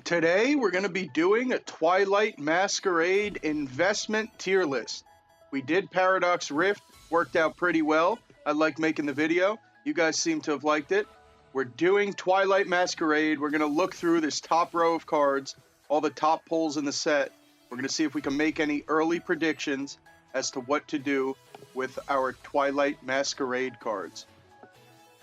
Today we're going to be doing a Twilight Masquerade investment tier list. We did Paradox Rift, worked out pretty well. I liked making the video. You guys seem to have liked it. We're doing Twilight Masquerade. We're going to look through this top row of cards, all the top pulls in the set. We're going to see if we can make any early predictions as to what to do with our Twilight Masquerade cards.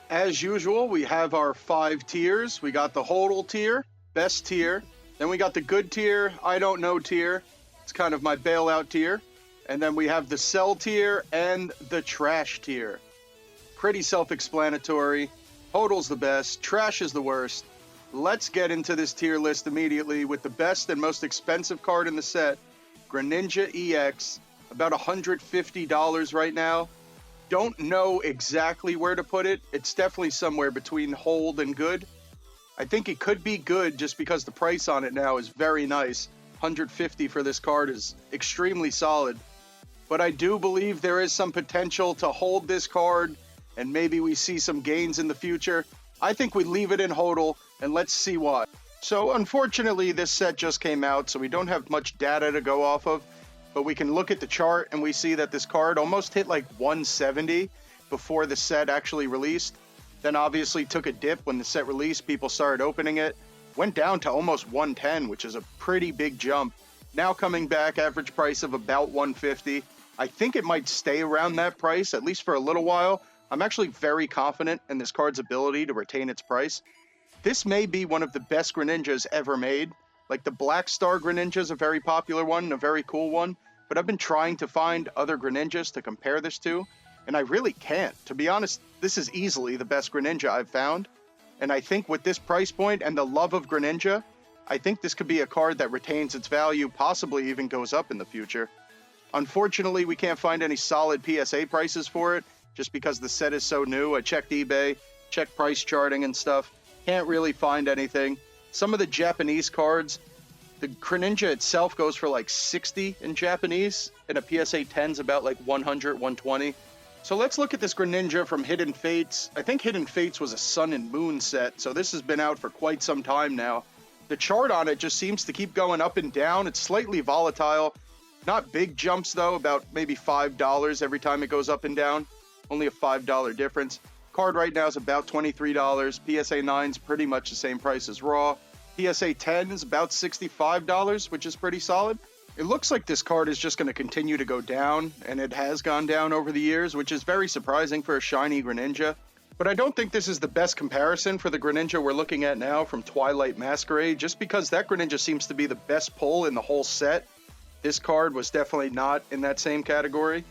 As usual, we have our 5 tiers. We got the HODL tier, best tier. Then we got the good tier, I don't know tier. It's kind of my bailout tier. And then we have the sell tier and the trash tier. Pretty self-explanatory. HODL's the best, trash is the worst. Let's get into this tier list immediately with the best and most expensive card in the set, Greninja EX, about $150 right now. Don't know exactly where to put it. It's definitely somewhere between hold and good. I think it could be good just because the price on it now is very nice. $150 for this card is extremely solid. But I do believe there is some potential to hold this card and maybe we see some gains in the future. I think we leave it in HODL and let's see why. So unfortunately this set just came out, so we don't have much data to go off of. But we can look at the chart and we see that this card almost hit like 170 before the set actually released. Then obviously took a dip when the set released, people started opening it. Went down to almost 110, which is a pretty big jump. Now coming back, average price of about 150. I think it might stay around that price, at least for a little while. I'm actually very confident in this card's ability to retain its price. This may be one of the best Greninjas ever made. Like the Black Star Greninja is a very popular one, and a very cool one, but I've been trying to find other Greninjas to compare this to, and I really can't. To be honest, this is easily the best Greninja I've found, and I think with this price point and the love of Greninja, I think this could be a card that retains its value, possibly even goes up in the future. Unfortunately, we can't find any solid PSA prices for it, just because the set is so new. I checked eBay, checked price charting and stuff, can't really find anything. Some of the Japanese cards, the Greninja itself goes for like 60 in Japanese, and a PSA 10's about like 100, 120. So let's look at this Greninja from Hidden Fates. I think Hidden Fates was a Sun and Moon set, so this has been out for quite some time now. The chart on it just seems to keep going up and down. It's slightly volatile. Not big jumps though, about maybe $5 every time it goes up and down. Only a $5 difference. Card right now is about $23. PSA 9's pretty much the same price as Raw. PSA 10 is about $65, which is pretty solid. It looks like this card is just going to continue to go down, and it has gone down over the years, which is very surprising for a shiny Greninja. But I don't think this is the best comparison for the Greninja we're looking at now from Twilight Masquerade, just because that Greninja seems to be the best pull in the whole set. This card was definitely not in that same category.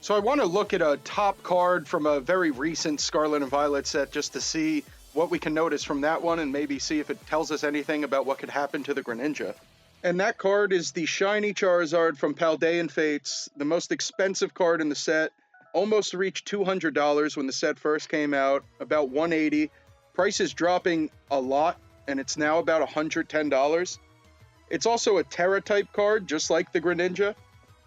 So I want to look at a top card from a very recent Scarlet and Violet set just to see what we can notice from that one and maybe see if it tells us anything about what could happen to the Greninja. And that card is the Shiny Charizard from Paldean Fates, the most expensive card in the set. Almost reached $200 when the set first came out, about $180. Price is dropping a lot, and it's now about $110. It's also a Terra type card, just like the Greninja.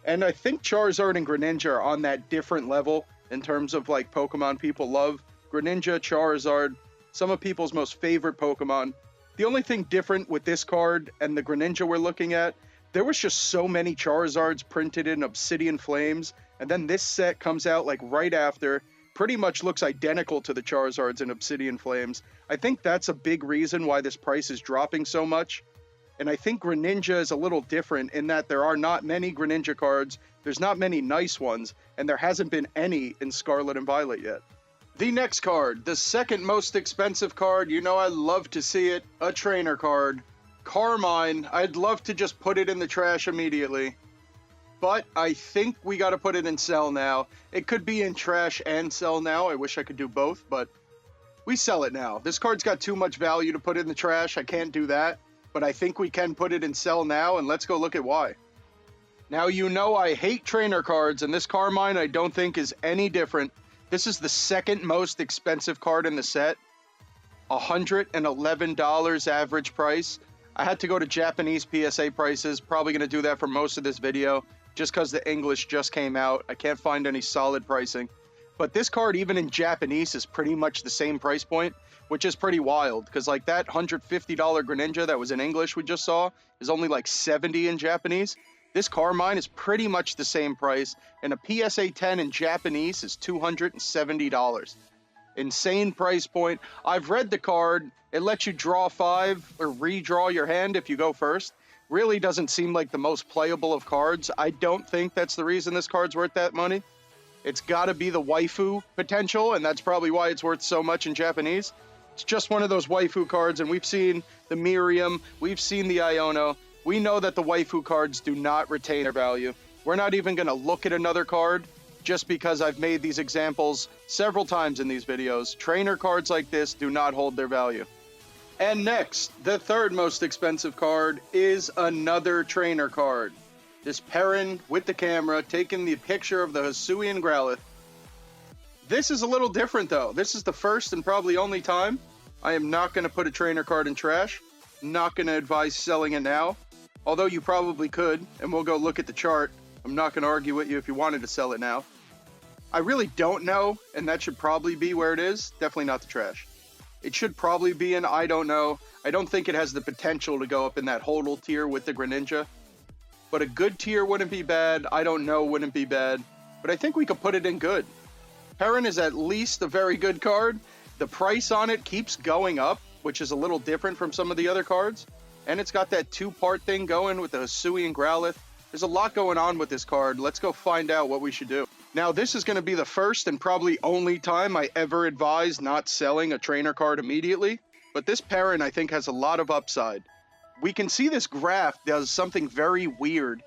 And I think Charizard and Greninja are on that different level in terms of like Pokemon people love. Greninja, Charizard, some of people's most favorite Pokemon. The only thing different with this card and the Greninja we're looking at, there was just so many Charizards printed in Obsidian Flames, and then this set comes out like right after, pretty much looks identical to the Charizards in Obsidian Flames. I think that's a big reason why this price is dropping so much. And I think Greninja is a little different in that there are not many Greninja cards, there's not many nice ones, and there hasn't been any in Scarlet and Violet yet. The next card, the second most expensive card, you know I love to see it, a trainer card. Carmine, I'd love to just put it in the trash immediately. But I think we gotta put it in sell now. It could be in trash and sell now, I wish I could do both, but we sell it now. This card's got too much value to put in the trash, I can't do that. But I think we can put it in sell now, and let's go look at why. Now you know I hate trainer cards, and this Carmine I don't think is any different. This is the second most expensive card in the set. $111 average price. I had to go to Japanese PSA prices, probably going to do that for most of this video, just because the English just came out. I can't find any solid pricing. But this card, even in Japanese, is pretty much the same price point, which is pretty wild, because like that $150 Greninja that was in English we just saw is only like 70 in Japanese. This Carmine is pretty much the same price, and a PSA 10 in Japanese is $270. Insane price point. I've read the card. It lets you draw 5 or redraw your hand if you go first. Really doesn't seem like the most playable of cards. I don't think that's the reason this card's worth that money. It's got to be the waifu potential, and that's probably why it's worth so much in Japanese. It's just one of those waifu cards, and we've seen the Miriam, we've seen the Iono. We know that the waifu cards do not retain their value. We're not even going to look at another card just because I've made these examples several times in these videos. Trainer cards like this do not hold their value. And next, the third most expensive card is another trainer card. This Perrin with the camera taking the picture of the Hisuian Growlithe. This is a little different though. This is the first and probably only time I am not going to put a trainer card in trash. Not going to advise selling it now. Although you probably could, and we'll go look at the chart. I'm not going to argue with you if you wanted to sell it now. I really don't know, and that should probably be where it is. Definitely not the trash. It should probably be an I don't know. I don't think it has the potential to go up in that hodl tier with the Greninja. But a good tier wouldn't be bad. I don't know wouldn't be bad. But I think we could put it in good. Perrin is at least a very good card. The price on it keeps going up, which is a little different from some of the other cards. And it's got that 2-part thing going with the Hisuian Growlithe. There's a lot going on with this card. Let's go find out what we should do. Now, this is going to be the first and probably only time I ever advise not selling a trainer card immediately. But this Perrin, I think, has a lot of upside. We can see this graph does something very weird.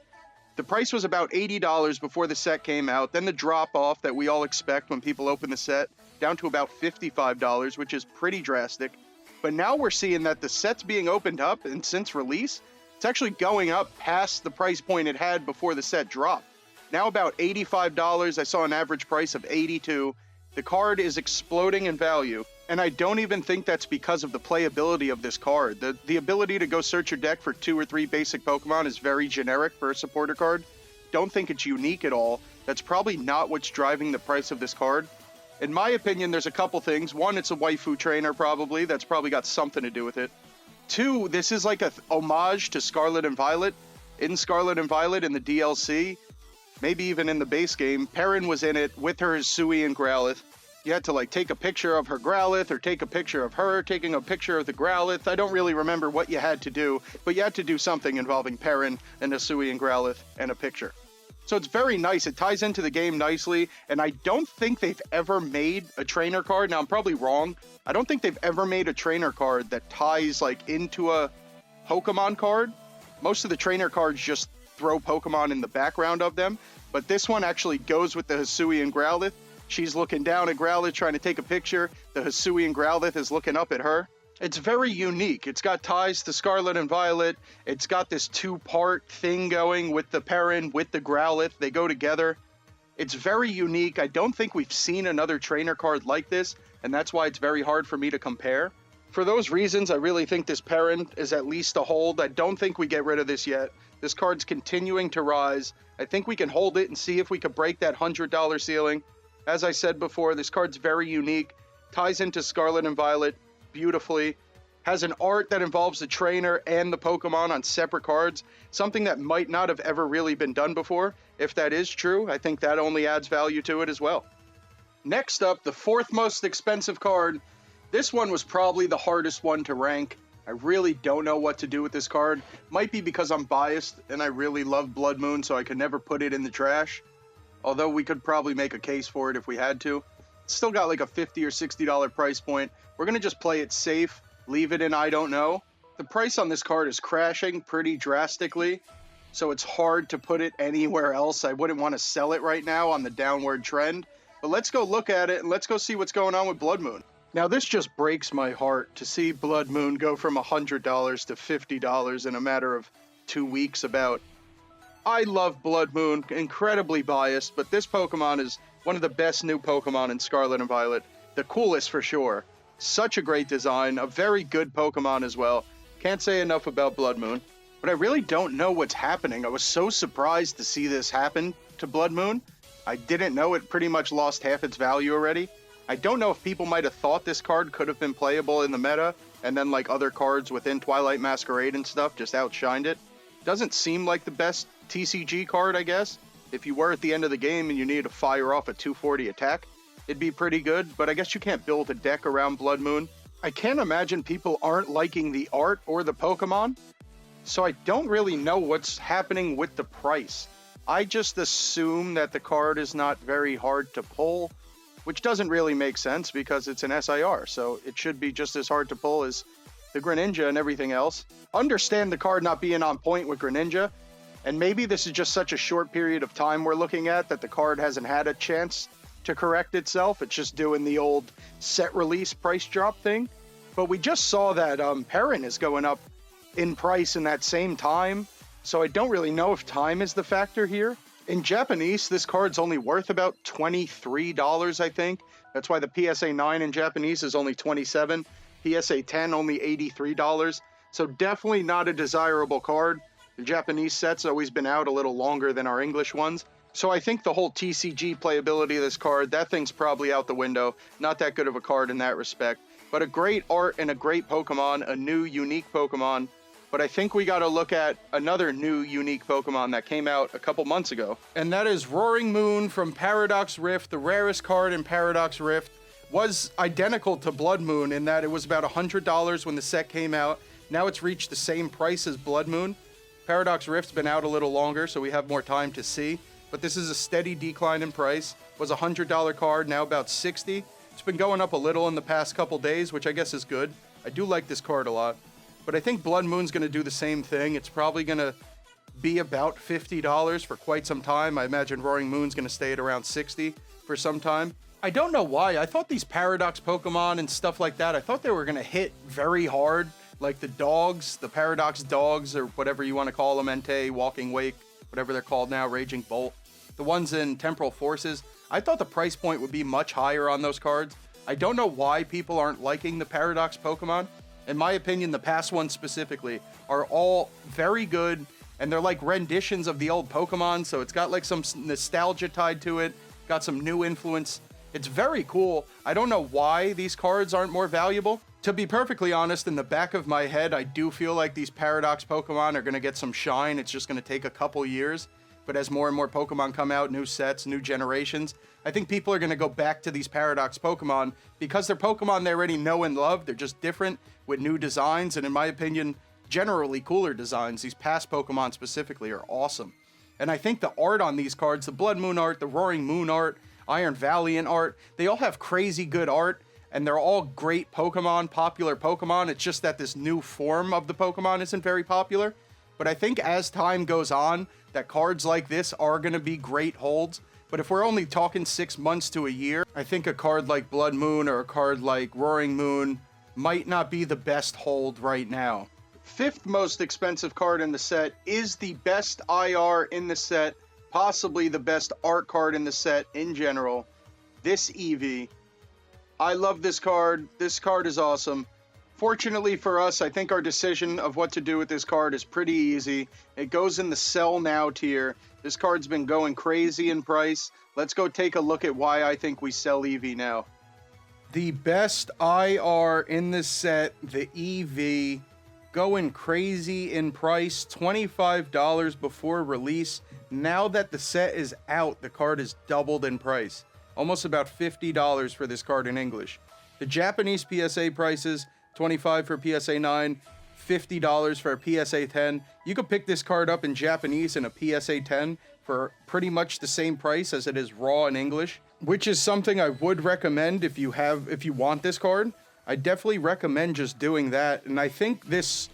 The price was about $80 before the set came out. Then the drop-off that we all expect when people open the set, down to about $55, which is pretty drastic. But now we're seeing that the set's being opened up, and since release, it's actually going up past the price point it had before the set dropped. Now about $85, I saw an average price of $82. The card is exploding in value, and I don't even think that's because of the playability of this card. The ability to go search your deck for 2 or 3 basic Pokemon is very generic for a supporter card. Don't think it's unique at all. That's probably not what's driving the price of this card. In my opinion, there's a couple things. One, it's a waifu trainer probably. That's probably got something to do with it. 2, this is like a homage to Scarlet and Violet. In Scarlet and Violet in the DLC, maybe even in the base game, Perrin was in it with her Hisuian Growlithe. You had to like take a picture of her Growlithe or take a picture of her taking a picture of the Growlithe. I don't really remember what you had to do, but you had to do something involving Perrin and Hisuian Growlithe and a picture. So it's very nice. It ties into the game nicely, and I don't think they've ever made a trainer card. Now, I'm probably wrong. I don't think they've ever made a trainer card that ties like into a Pokemon card. Most of the trainer cards just throw Pokemon in the background of them, but this one actually goes with the Hisuian Growlithe. She's looking down at Growlithe trying to take a picture. The Hisuian Growlithe is looking up at her. It's very unique. It's got ties to Scarlet and Violet. It's got this 2-part thing going with the Perrin, with the Growlithe. They go together. It's very unique. I don't think we've seen another trainer card like this, and that's why it's very hard for me to compare. For those reasons, I really think this Perrin is at least a hold. I don't think we get rid of this yet. This card's continuing to rise. I think we can hold it and see if we could break that $100 ceiling. As I said before, this card's very unique. Ties into Scarlet and Violet beautifully. Has an art that involves the trainer and the Pokemon on separate cards. Something that might not have ever really been done before. If that is true, I think that only adds value to it as well. Next up, the 4th most expensive card. This one was probably the hardest one to rank. I really don't know what to do with this card. Might be because I'm biased and I really love Blood Moon, so I could never put it in the trash. Although we could probably make a case for it if we had to. It's still got like a $50 or $60 price point. We're going to just play it safe, leave it in I don't know. The price on this card is crashing pretty drastically, so it's hard to put it anywhere else. I wouldn't want to sell it right now on the downward trend. But let's go look at it and let's go see what's going on with Blood Moon. Now this just breaks my heart to see Blood Moon go from $100 to $50 in a matter of 2 weeks about. I love Blood Moon, incredibly biased, but this Pokemon is one of the best new Pokemon in Scarlet and Violet. The coolest for sure. Such a great design, a very good Pokemon as well. Can't say enough about Blood Moon. But I really don't know what's happening. I was so surprised to see this happen to Blood Moon. I didn't know it pretty much lost half its value already. I don't know if people might have thought this card could have been playable in the meta, and then like other cards within Twilight Masquerade and stuff just outshined it. Doesn't seem like the best TCG card, I guess. If you were at the end of the game and you needed to fire off a 240 attack, it'd be pretty good, but I guess you can't build a deck around Blood Moon. I can't imagine people aren't liking the art or the Pokemon, so I don't really know what's happening with the price. I just assume that the card is not very hard to pull, which doesn't really make sense because it's an SIR, so it should be just as hard to pull as the Greninja and everything else. Understand the card not being on point with Greninja, and maybe this is just such a short period of time we're looking at that the card hasn't had a chance to correct itself. It's just doing the old set release price drop thing. But we just saw that Perrin is going up in price in that same time, so I don't really know if time is the factor here. In Japanese, this card's only worth about $23, I think. That's why the PSA 9 in Japanese is only $27, PSA 10 only $83. So definitely not a desirable card. The Japanese set's always been out a little longer than our English ones. So I think the whole TCG playability of this card, that thing's probably out the window. Not that good of a card in that respect. But a great art and a great Pokemon, a new, unique Pokemon. But I think we got to look at another new, unique Pokemon that came out a couple months ago. And that is Roaring Moon from Paradox Rift. The rarest card in Paradox Rift was identical to Blood Moon in that it was about $100 when the set came out. Now it's reached the same price as Blood Moon. Paradox Rift's been out a little longer, so we have more time to see. But this is a steady decline in price. It was a $100 card, now about $60. It's been going up a little in the past couple days, which I guess is good. I do like this card a lot. But I think Blood Moon's going to do the same thing. It's probably going to be about $50 for quite some time. I imagine Roaring Moon's going to stay at around $60 for some time. I don't know why. I thought these Paradox Pokemon and stuff like that, I thought they were going to hit very hard. Like the dogs, the Paradox dogs, or whatever you want to call them, Entei, Walking Wake, whatever they're called now, Raging Bolt. The ones in Temporal Forces, I thought the price point would be much higher on those cards. I don't know why people aren't liking the Paradox Pokemon. In my opinion, the past ones specifically are all very good, and they're like renditions of the old Pokemon, so it's got like some nostalgia tied to it, got some new influence. It's very cool. I don't know why these cards aren't more valuable. To be perfectly honest, in the back of my head, I do feel like these Paradox Pokemon are going to get some shine. It's just going to take a couple years. But as more and more Pokemon come out, new sets, new generations, I think people are going to go back to these Paradox Pokemon because they're Pokemon they already know and love. They're just different with new designs, and in my opinion, generally cooler designs. These past Pokemon specifically are awesome. And I think the art on these cards, the Blood Moon art, the Roaring Moon art, Iron Valiant art, they all have crazy good art. And they're all great Pokemon, popular Pokemon. It's just that this new form of the Pokemon isn't very popular. But I think as time goes on, that cards like this are going to be great holds. But if we're only talking 6 months to a year, I think a card like Blood Moon or a card like Roaring Moon might not be the best hold right now. Fifth most expensive card in the set is the best IR in the set, possibly the best art card in the set in general. This Eevee. I love this card. This card is awesome. Fortunately for us, I think our decision of what to do with this card is pretty easy. It goes in the sell now tier. This card's been going crazy in price. Let's go take a look at why I think we sell Eevee now. The best IR in this set, the Eevee, going crazy in price, $25 before release. Now that the set is out, the card has doubled in price. Almost about $50 for this card in English. The Japanese PSA prices, $25 for PSA 9, $50 for a PSA 10. You could pick this card up in Japanese and a PSA 10 for pretty much the same price as it is raw in English, which is something I would recommend if you want this card. I definitely recommend just doing that. And I think this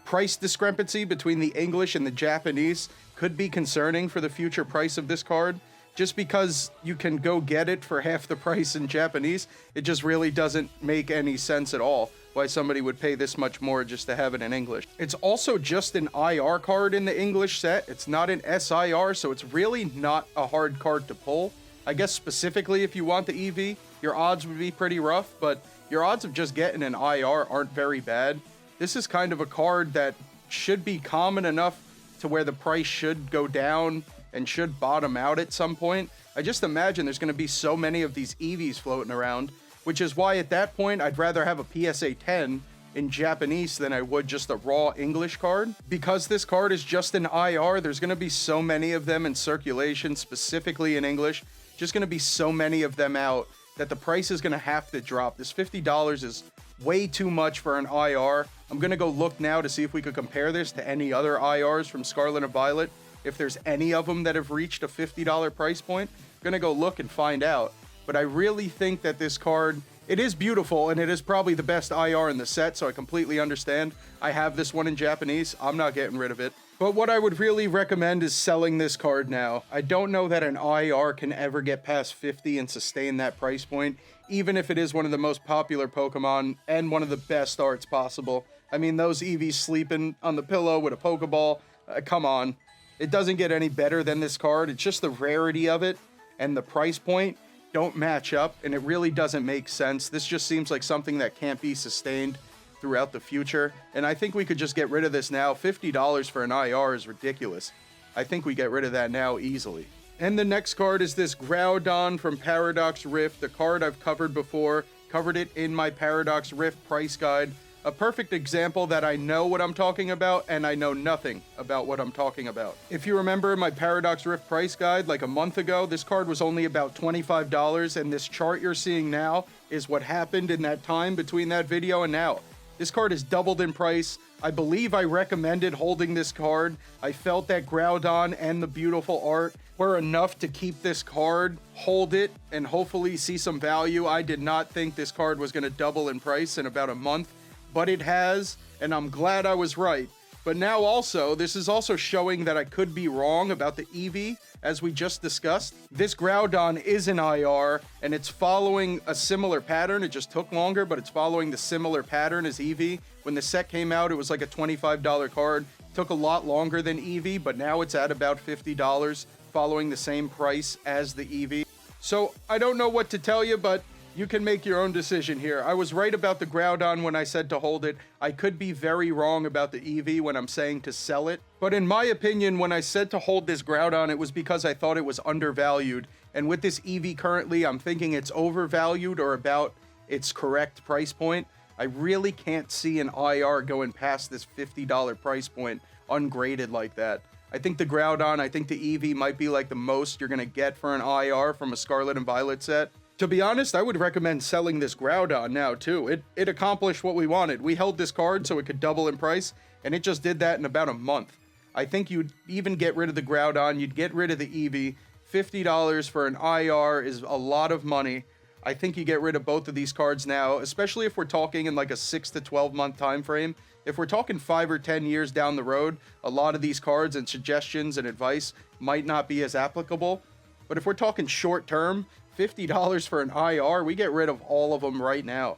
price discrepancy between the English and the Japanese could be concerning for the future price of this card. Just because you can go get it for half the price in Japanese, it just really doesn't make any sense at all why somebody would pay this much more just to have it in English. It's also just an IR card in the English set. It's not an SIR, so it's really not a hard card to pull. I guess specifically if you want the Eevee, your odds would be pretty rough, but your odds of just getting an IR aren't very bad. This is kind of a card that should be common enough to where the price should go down and should bottom out at some point. I just imagine there's going to be so many of these EVs floating around, which is why at that point I'd rather have a PSA 10 in Japanese than I would just a raw English card. Because this card is just an IR, there's going to be so many of them in circulation, specifically in English, just going to be so many of them out that the price is going to have to drop. This $50 is way too much for an IR. I'm going to go look now to see if we could compare this to any other IRs from Scarlet and Violet. If there's any of them that have reached a $50 price point, I'm going to go look and find out. But I really think that this card, it is beautiful, and it is probably the best IR in the set, so I completely understand. I have this one in Japanese. I'm not getting rid of it. But what I would really recommend is selling this card now. I don't know that an IR can ever get past 50 and sustain that price point, even if it is one of the most popular Pokemon and one of the best arts possible. I mean, those EVs sleeping on the pillow with a Pokeball, come on. It doesn't get any better than this card. It's just the rarity of it and the price point don't match up, and it really doesn't make sense. This just seems like something that can't be sustained throughout the future, and I think we could just get rid of this now. $50 for an IR is ridiculous. I think we get rid of that now easily. And the next card is this Groudon from Paradox Rift, a card I've covered before, covered it in my Paradox Rift price guide. A perfect example that I know what I'm talking about, and I know nothing about what I'm talking about. If you remember my Paradox Rift price guide like a month ago, this card was only about $25, and this chart you're seeing now is what happened in that time between that video and now. This card has doubled in price. I believe I recommended holding this card. I felt that Groudon and the beautiful art were enough to keep this card, hold it, and hopefully see some value. I did not think this card was going to double in price in about a month, but it has, and I'm glad I was right. But now also, this is also showing that I could be wrong about the EV, as we just discussed. This Groudon is an IR, and it's following a similar pattern. It just took longer, but it's following the similar pattern as EV. When the set came out, it was like a $25 card. Took a lot longer than EV, but now it's at about $50, following the same price as the EV. So I don't know what to tell you, but you can make your own decision here. I was right about the Groudon when I said to hold it. I could be very wrong about the EV when I'm saying to sell it. But in my opinion, when I said to hold this Groudon, it was because I thought it was undervalued. And with this EV currently, I'm thinking it's overvalued or about its correct price point. I really can't see an IR going past this $50 price point ungraded like that. I think the Groudon, I think the EV might be like the most you're going to get for an IR from a Scarlet and Violet set. To be honest, I would recommend selling this Groudon now, too. It accomplished what we wanted. We held this card so it could double in price, and it just did that in about a month. I think you'd even get rid of the Groudon, you'd get rid of the EV. $50 for an IR is a lot of money. I think you get rid of both of these cards now, especially if we're talking in like a 6 to 12 month time frame. If we're talking 5 or 10 years down the road, a lot of these cards and suggestions and advice might not be as applicable. But if we're talking short term, $50 for an IR, we get rid of all of them right now.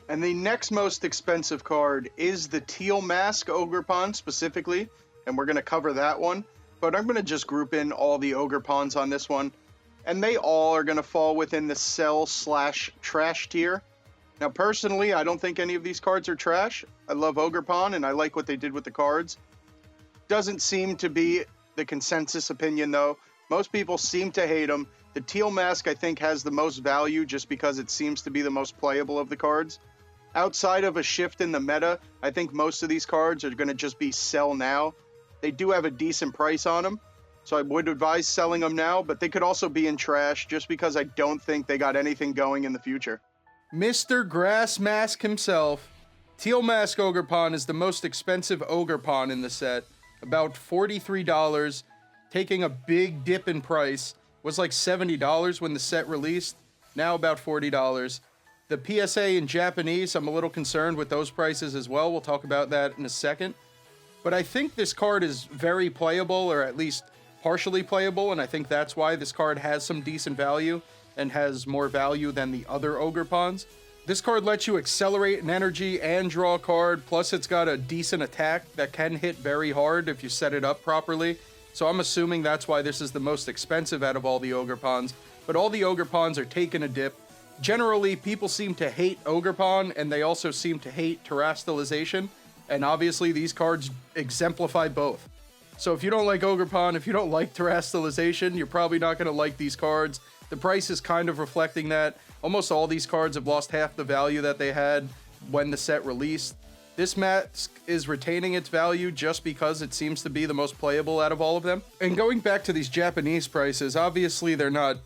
And the next most expensive card is the Teal Mask Ogerpon specifically, and we're going to cover that one. But I'm going to just group in all the Ogerpons on this one, and they all are going to fall within the sell/trash tier. Now, personally, I don't think any of these cards are trash. I love Ogerpon, and I like what they did with the cards. Doesn't seem to be the consensus opinion, though. Most people seem to hate them. The Teal Mask, I think, has the most value just because it seems to be the most playable of the cards. Outside of a shift in the meta, I think most of these cards are going to just be sell now. They do have a decent price on them, so I would advise selling them now, but they could also be in trash just because I don't think they got anything going in the future. Mr. Grass Mask himself, Teal Mask Ogerpon is the most expensive Ogerpon in the set, about $43, taking a big dip in price. Was like $70 when the set released, now about $40. The PSA in Japanese, I'm a little concerned with those prices as well. We'll talk about that in a second. But I think this card is very playable, or at least partially playable, and I think that's why this card has some decent value and has more value than the other Ogerpons. This card lets you accelerate an energy and draw a card, plus it's got a decent attack that can hit very hard if you set it up properly. So I'm assuming that's why this is the most expensive out of all the Ogerpons. But all the Ogerpons are taking a dip. Generally, people seem to hate Ogerpon, and they also seem to hate Terastallization. And obviously, these cards exemplify both. So if you don't like Ogerpon, if you don't like Terastallization, you're probably not going to like these cards. The price is kind of reflecting that. Almost all these cards have lost half the value that they had when the set released. This mask is retaining its value just because it seems to be the most playable out of all of them. And going back to these Japanese prices, obviously they're not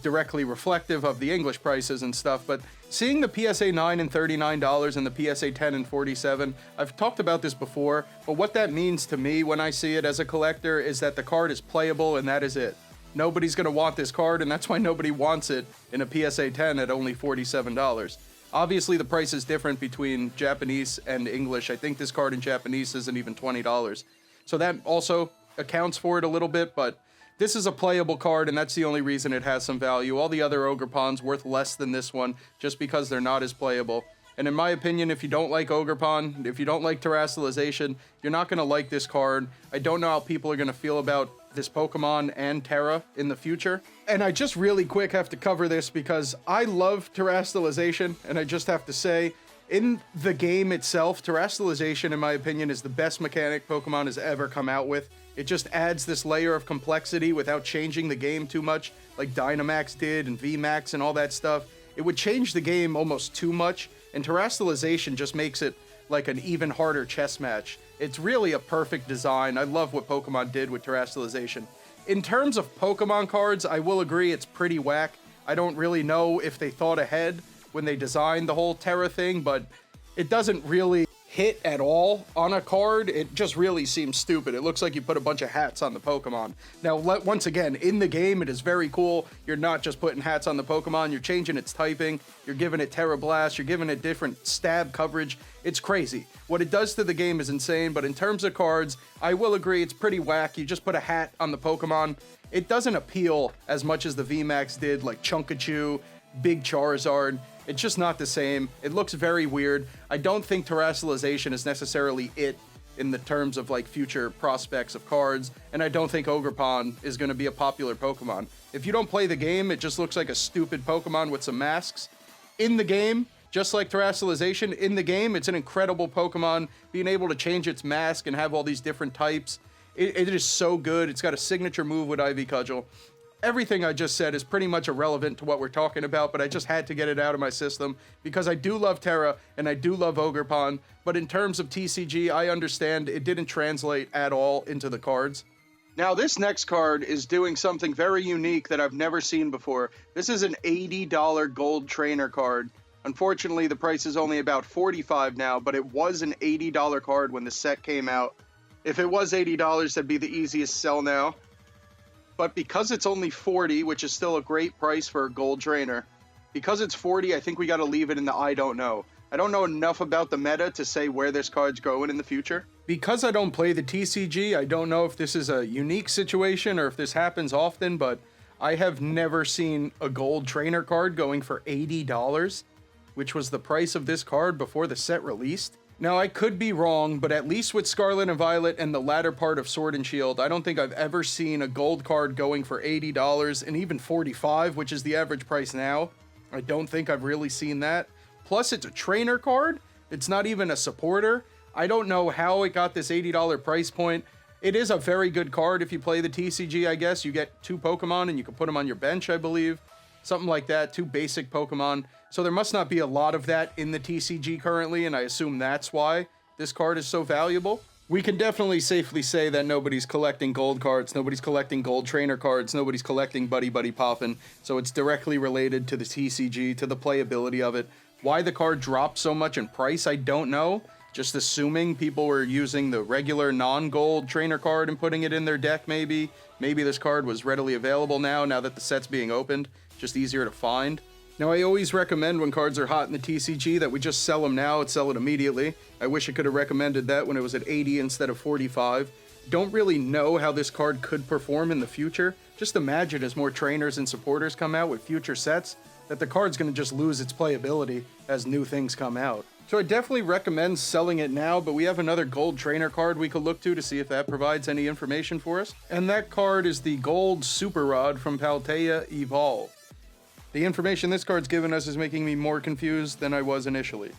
directly reflective of the English prices and stuff, but seeing the PSA 9 and $39 and the PSA 10 and $47, I've talked about this before, but what that means to me when I see it as a collector is that the card is playable and that is it. Nobody's going to want this card, and that's why nobody wants it in a PSA 10 at only $47. Obviously, the price is different between Japanese and English. I think this card in Japanese isn't even $20. So that also accounts for it a little bit, but this is a playable card, and that's the only reason it has some value. All the other Ogerpons worth less than this one just because they're not as playable. And in my opinion, if you don't like Ogerpon, if you don't like Terastallization, you're not going to like this card. I don't know how people are going to feel about this Pokemon and Terra in the future. And I just really quick have to cover this because I love Terastallization, and I just have to say, in the game itself, Terastallization, in my opinion, is the best mechanic Pokemon has ever come out with. It just adds this layer of complexity without changing the game too much, like Dynamax did and VMAX and all that stuff. It would change the game almost too much, and Terastallization just makes it like an even harder chess match. It's really a perfect design. I love what Pokemon did with Terastallization. In terms of Pokemon cards, I will agree it's pretty whack. I don't really know if they thought ahead when they designed the whole Terra thing, but it doesn't really hit at all on a card. It just really seems stupid. It looks like you put a bunch of hats on the Pokemon. Now, once again, in the game, it is very cool. You're not just putting hats on the Pokemon, you're changing its typing, you're giving it Terra Blast, you're giving it different stab coverage. It's crazy. What it does to the game is insane, but in terms of cards, I will agree it's pretty whack. You just put a hat on the Pokemon. It doesn't appeal as much as the VMAX did, like Chunkachu, Big Charizard. It's just not the same. It looks very weird. I don't think Terastallization is necessarily it in the terms of like future prospects of cards, and I don't think Ogerpon is going to be a popular Pokemon. If you don't play the game, it just looks like a stupid Pokemon with some masks. In the game, just like Terastallization, in the game, it's an incredible Pokemon. Being able to change its mask and have all these different types, it is so good. It's got a signature move with Ivy Cudgel. Everything I just said is pretty much irrelevant to what we're talking about, but I just had to get it out of my system because I do love Terra and I do love Ogerpon, but in terms of TCG, I understand it didn't translate at all into the cards. Now, this next card is doing something very unique that I've never seen before. This is an $80 gold trainer card. Unfortunately, the price is only about $45 now, but it was an $80 card when the set came out. If it was $80, that'd be the easiest sell now. But because it's only $40, which is still a great price for a gold trainer, because it's $40, I think we got to leave it in the I don't know. I don't know enough about the meta to say where this card's going in the future. Because I don't play the TCG, I don't know if this is a unique situation or if this happens often, but I have never seen a gold trainer card going for $80, which was the price of this card before the set released. Now, I could be wrong, but at least with Scarlet and Violet and the latter part of Sword and Shield, I don't think I've ever seen a gold card going for $80 and even $45, which is the average price now. I don't think I've really seen that. Plus, it's a trainer card. It's not even a supporter. I don't know how it got this $80 price point. It is a very good card if you play the TCG, I guess. You get 2 Pokemon and you can put them on your bench, I believe. Something like that, 2 basic Pokemon. So there must not be a lot of that in the TCG currently, and I assume that's why this card is so valuable. We can definitely safely say that nobody's collecting gold cards, nobody's collecting gold trainer cards, nobody's collecting Buddy Buddy Poppin', so it's directly related to the TCG, to the playability of it. Why the card dropped so much in price, I don't know. Just assuming people were using the regular non-gold trainer card and putting it in their deck, maybe. Maybe this card was readily available now that the set's being opened. Just easier to find. Now, I always recommend when cards are hot in the TCG that we just sell them now and sell it immediately. I wish I could have recommended that when it was at 80 instead of 45. Don't really know how this card could perform in the future. Just imagine as more trainers and supporters come out with future sets, that the card's going to just lose its playability as new things come out. So I definitely recommend selling it now, but we have another gold trainer card we could look to see if that provides any information for us. And that card is the gold Super Rod from Paltea Evolve. The information this card's given us is making me more confused than I was initially.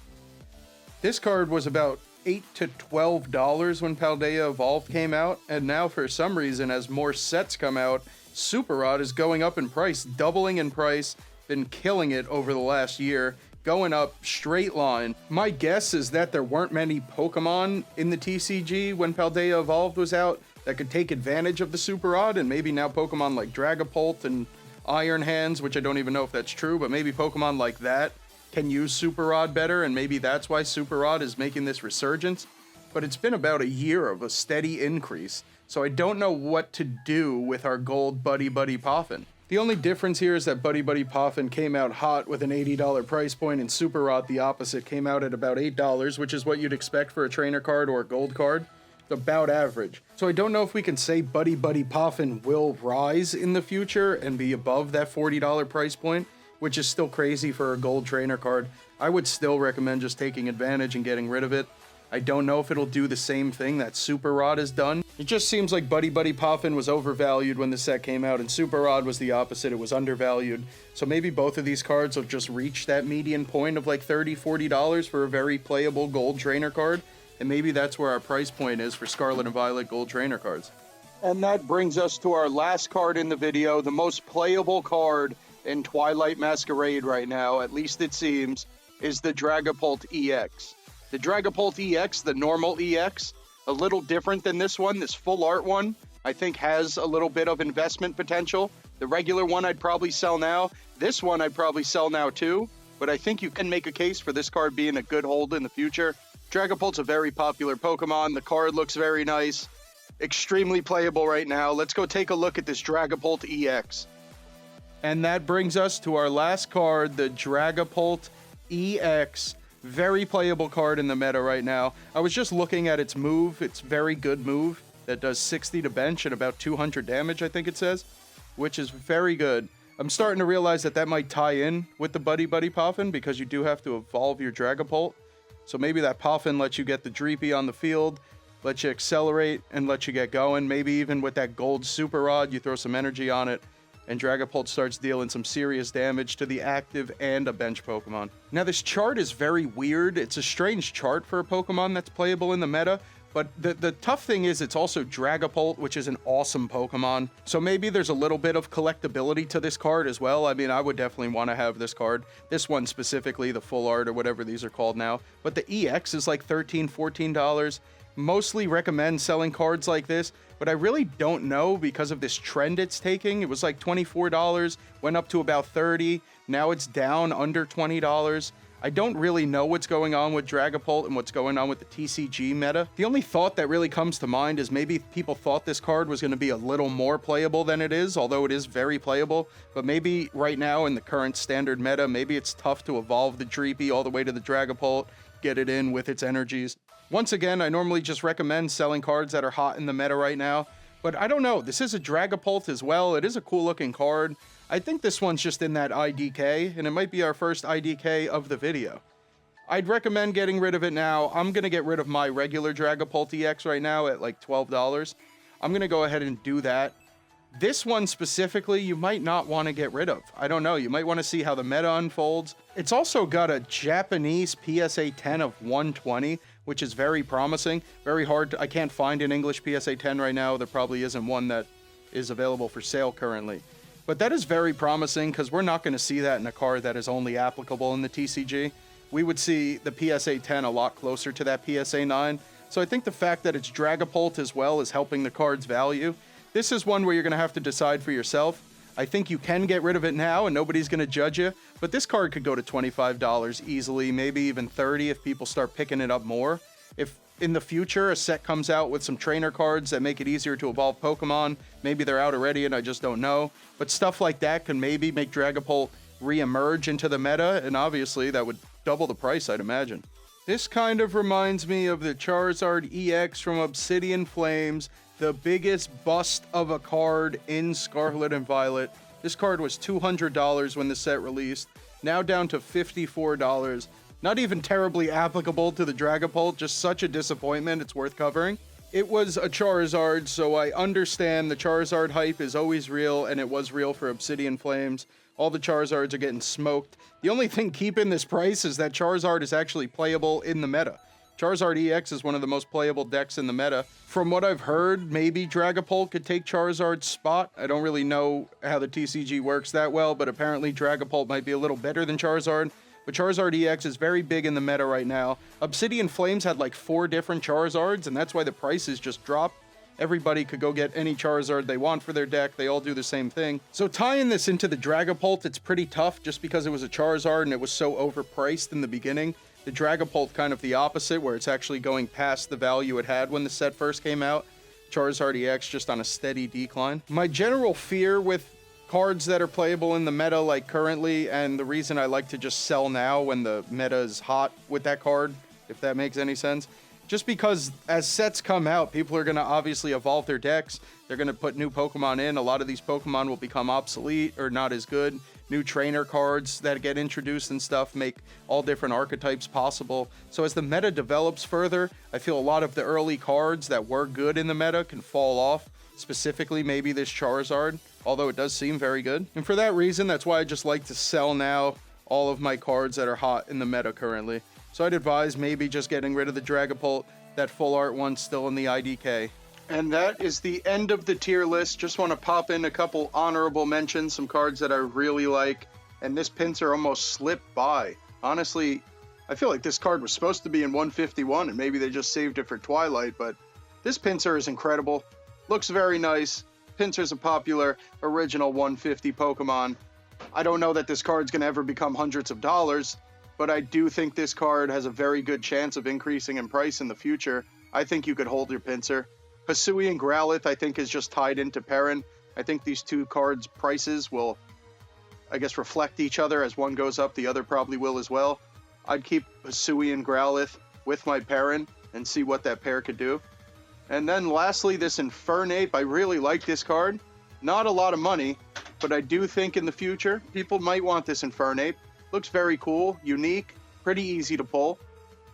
This card was about $8 to $12 when Paldea Evolved came out, and now for some reason, as more sets come out, Super Rod is going up in price, doubling in price, been killing it over the last year, going up straight line. My guess is that there weren't many Pokemon in the TCG when Paldea Evolved was out that could take advantage of the Super Rod, and maybe now Pokemon like Dragapult and Iron Hands, which I don't even know if that's true, but maybe Pokemon like that can use Super Rod better, and maybe that's why Super Rod is making this resurgence. But it's been about a year of a steady increase, so I don't know what to do with our gold Buddy Buddy Poffin. The only difference here is that Buddy Buddy Poffin came out hot with an $80 price point, and Super Rod, the opposite, came out at about $8, which is what you'd expect for a trainer card or a gold card. About average. So I don't know if we can say Buddy Buddy Poffin will rise in the future and be above that $40 price point, which is still crazy for a gold trainer card. I would still recommend just taking advantage and getting rid of it. I don't know if it'll do the same thing that Super Rod has done. It just seems like Buddy Buddy Poffin was overvalued when the set came out, and Super Rod was the opposite. It was undervalued. So maybe both of these cards will just reach that median point of like $30, $40 for a very playable gold trainer card. And maybe that's where our price point is for Scarlet and Violet gold trainer cards. And that brings us to our last card in the video, the most playable card in Twilight Masquerade right now, at least it seems, is the Dragapult EX. The Dragapult EX, the normal EX, a little different than this one. This full art one, I think, has a little bit of investment potential. The regular one I'd probably sell now. This one I'd probably sell now too. But I think you can make a case for this card being a good hold in the future. Dragapult's a very popular Pokemon. The card looks very nice. Extremely playable right now. Let's go take a look at this Dragapult EX. And that brings us to our last card, the Dragapult EX. Very playable card in the meta right now. I was just looking at its move. It's very good move that does 60 to bench and about 200 damage, I think it says, which is very good. I'm starting to realize that that might tie in with the Buddy Buddy Poffin because you do have to evolve your Dragapult. So maybe that Poffin lets you get the Dreepy on the field, lets you accelerate, and lets you get going. Maybe even with that gold Super Rod, you throw some energy on it, and Dragapult starts dealing some serious damage to the active and a bench Pokemon. Now, this chart is very weird. It's a strange chart for a Pokemon that's playable in the meta, but the tough thing is it's also Dragapult, which is an awesome Pokemon. So maybe there's a little bit of collectability to this card as well. I mean, I would definitely want to have this card. This one specifically, the full art or whatever these are called now. But the EX is like $13, $14. Mostly recommend selling cards like this, but I really don't know because of this trend it's taking. It was like $24, went up to about $30. Now it's down under $20. I don't really know what's going on with Dragapult and what's going on with the TCG meta. The only thought that really comes to mind is maybe people thought this card was going to be a little more playable than it is, although it is very playable. But maybe right now in the current standard meta, maybe it's tough to evolve the Dreepy all the way to the Dragapult, get it in with its energies. Once again, I normally just recommend selling cards that are hot in the meta right now. But I don't know, this is a Dragapult as well. It is a cool looking card. I think this one's just in that IDK, and it might be our first IDK of the video. I'd recommend getting rid of it now. I'm going to get rid of my regular Dragapult EX right now at like $12. I'm going to go ahead and do that. This one specifically, you might not want to get rid of. I don't know. You might want to see how the meta unfolds. It's also got a Japanese PSA 10 of 120, which is very promising. Very hard. I can't find an English PSA 10 right now. There probably isn't one that is available for sale currently. But that is very promising because we're not going to see that in a card that is only applicable in the TCG. We would see the PSA 10 a lot closer to that PSA 9. So I think the fact that it's Dragapult as well is helping the card's value. This is one where you're going to have to decide for yourself. I think you can get rid of it now and nobody's going to judge you. But this card could go to $25 easily, maybe even $30 if people start picking it up more. If in the future a set comes out with some trainer cards that make it easier to evolve Pokemon, maybe they're out already and I just don't know. But stuff like that can maybe make Dragapult re-emerge into the meta, and obviously that would double the price, I'd imagine. This kind of reminds me of the Charizard EX from Obsidian Flames, the biggest bust of a card in Scarlet and Violet. This card was $200 when the set released, now down to $54. Not even terribly applicable to the Dragapult, just such a disappointment, it's worth covering. It was a Charizard, so I understand the Charizard hype is always real, and it was real for Obsidian Flames. All the Charizards are getting smoked. The only thing keeping this price is that Charizard is actually playable in the meta. Charizard EX is one of the most playable decks in the meta. From what I've heard, maybe Dragapult could take Charizard's spot. I don't really know how the TCG works that well, but apparently Dragapult might be a little better than Charizard. But Charizard EX is very big in the meta right now. Obsidian Flames had like 4 different Charizards, and that's why the prices just dropped. Everybody could go get any Charizard they want for their deck. They all do the same thing. So tying this into the Dragapult, it's pretty tough just because it was a Charizard and it was so overpriced in the beginning. The Dragapult kind of the opposite, where it's actually going past the value it had when the set first came out. Charizard EX just on a steady decline. My general fear with cards that are playable in the meta like currently, and the reason I like to just sell now when the meta is hot with that card, if that makes any sense, just because as sets come out, people are going to obviously evolve their decks. They're going to put new Pokemon in. A lot of these Pokemon will become obsolete or not as good. New trainer cards that get introduced and stuff make all different archetypes possible. So as the meta develops further, I feel a lot of the early cards that were good in the meta can fall off. Specifically, maybe this Charizard, although it does seem very good. And for that reason, that's why I just like to sell now all of my cards that are hot in the meta currently. So I'd advise maybe just getting rid of the Dragapult, that full art one still in the IDK. And that is the end of the tier list. Just want to pop in a couple honorable mentions, some cards that I really like. And this Pinsir almost slipped by. Honestly, I feel like this card was supposed to be in 151, and maybe they just saved it for Twilight, but this Pinsir is incredible. Looks very nice. Pinsir's a popular original 150 Pokemon. I don't know that this card's going to ever become hundreds of dollars, but I do think this card has a very good chance of increasing in price in the future. I think you could hold your Pinsir. Hisuian Growlithe, I think, is just tied into Perrin. I think these two cards' prices will, I guess, reflect each other. As one goes up, the other probably will as well. I'd keep Hisuian Growlithe with my Perrin and see what that pair could do. And then lastly, this Infernape. I really like this card. Not a lot of money, but I do think in the future, people might want this Infernape. Looks very cool, unique, pretty easy to pull.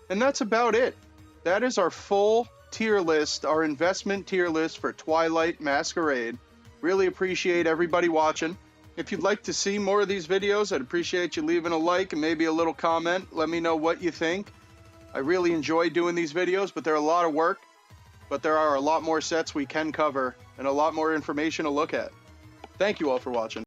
And that's about it. That is our full tier list, our investment tier list for Twilight Masquerade. Really appreciate everybody watching. If you'd like to see more of these videos, I'd appreciate you leaving a like and maybe a little comment. Let me know what you think. I really enjoy doing these videos, but they're a lot of work. But there are a lot more sets we can cover and a lot more information to look at. Thank you all for watching.